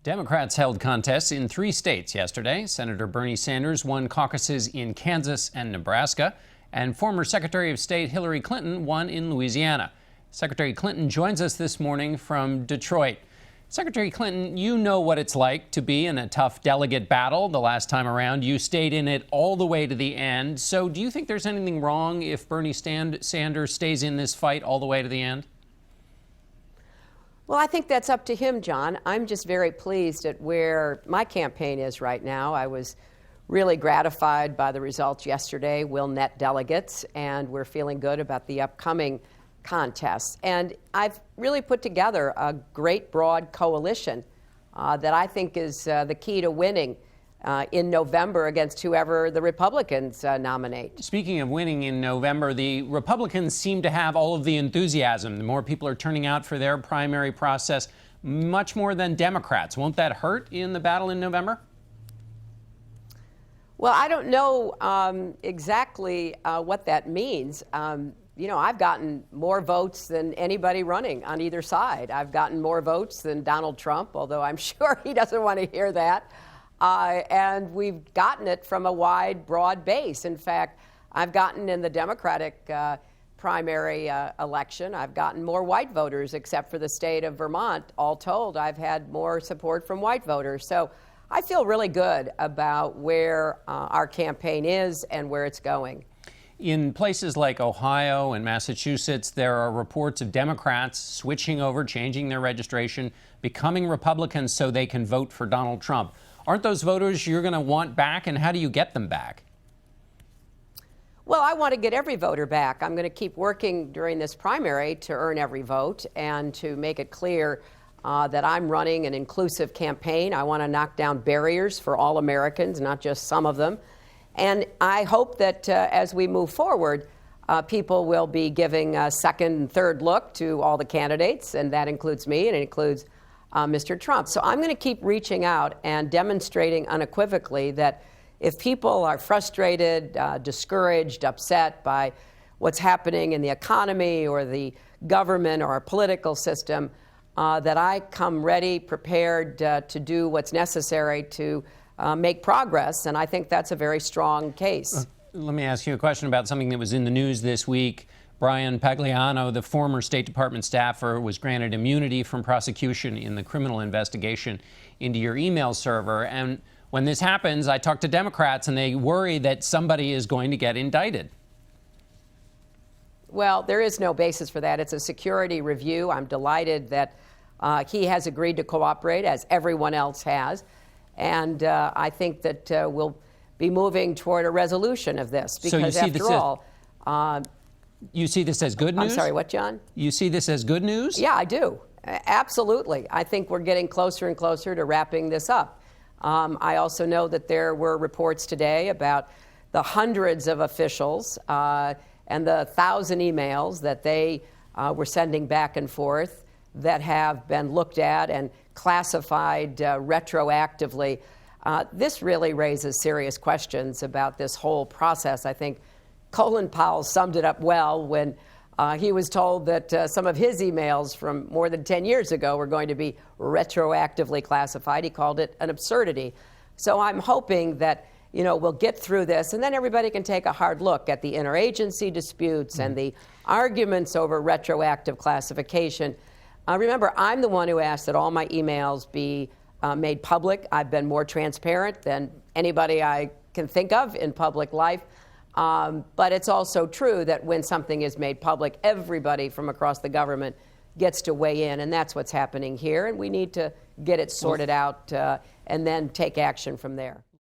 Democrats held contests in 3 states yesterday. Senator Bernie Sanders won caucuses in Kansas and Nebraska, and former Secretary of State Hillary Clinton won in Louisiana. Secretary Clinton joins us this morning from Detroit. Secretary Clinton, you know what it's like to be in a tough delegate battle. The last time around, you stayed in it all the way to the end. So do you think there's anything wrong if Bernie Sanders stays in this fight all the way to the end? Well, I think that's up to him, John. I'm just very pleased at where my campaign is right now. I was really gratified by the results yesterday. We'll net delegates, and we're feeling good about the upcoming contests. And I've really put together a great broad coalition that I think is the key to winning in November against whoever the Republicans nominate. Speaking of winning in November, the Republicans seem to have all of the enthusiasm. The more people are turning out for their primary process, much more than Democrats. Won't that hurt in the battle in November? Well, I don't know exactly what that means. You know, I've gotten more votes than anybody running on either side. I've gotten more votes than Donald Trump, although I'm sure he doesn't want to hear that. And we've gotten it from a wide, broad base. In fact, I've gotten in the Democratic primary election, I've gotten more white voters, except for the state of Vermont. All told, I've had more support from white voters. So I feel really good about where our campaign is and where it's going. In places like Ohio and Massachusetts, there are reports of Democrats switching over, changing their registration, becoming Republicans so they can vote for Donald Trump. Aren't those voters you're going to want back, and how do you get them back? Well, I want to get every voter back. I'm going to keep working during this primary to earn every vote and to make it clear that I'm running an inclusive campaign. I want to knock down barriers for all Americans, not just some of them. And I hope that as we move forward, people will be giving a second and third look to all the candidates, and that includes me, and it includes Mr. Trump. So I'm going to keep reaching out and demonstrating unequivocally that if people are frustrated, discouraged, upset by what's happening in the economy or the government or our political system, that I come ready, prepared to do what's necessary to make progress. And I think that's a very strong case. Let me ask you a question about something that was in the news this week. Brian Pagliano, the former State Department staffer, was granted immunity from prosecution in the criminal investigation into your email server. And when this happens, I talk to Democrats, and they worry that somebody is going to get indicted. Well, there is no basis for that. It's a security review. I'm delighted that he has agreed to cooperate, as everyone else has. And I think that we'll be moving toward a resolution of this. Because after all... You see this as good news? I'm sorry, what, John? You see this as good news? Yeah, I do. Absolutely. I think we're getting closer and closer to wrapping this up. I also know that there were reports today about the hundreds of officials and the 1,000 emails that they were sending back and forth that have been looked at and classified retroactively. This really raises serious questions about this whole process. I think Colin Powell summed it up well when he was told that some of his emails from more than 10 years ago were going to be retroactively classified. He called it an absurdity. So I'm hoping that, you know, we'll get through this, and then everybody can take a hard look at the interagency disputes and the arguments over retroactive classification. Remember, I'm the one who asked that all my emails be made public. I've been more transparent than anybody I can think of in public life. But it's also true that when something is made public, everybody from across the government gets to weigh in, and that's what's happening here. And we need to get it sorted out and then take action from there.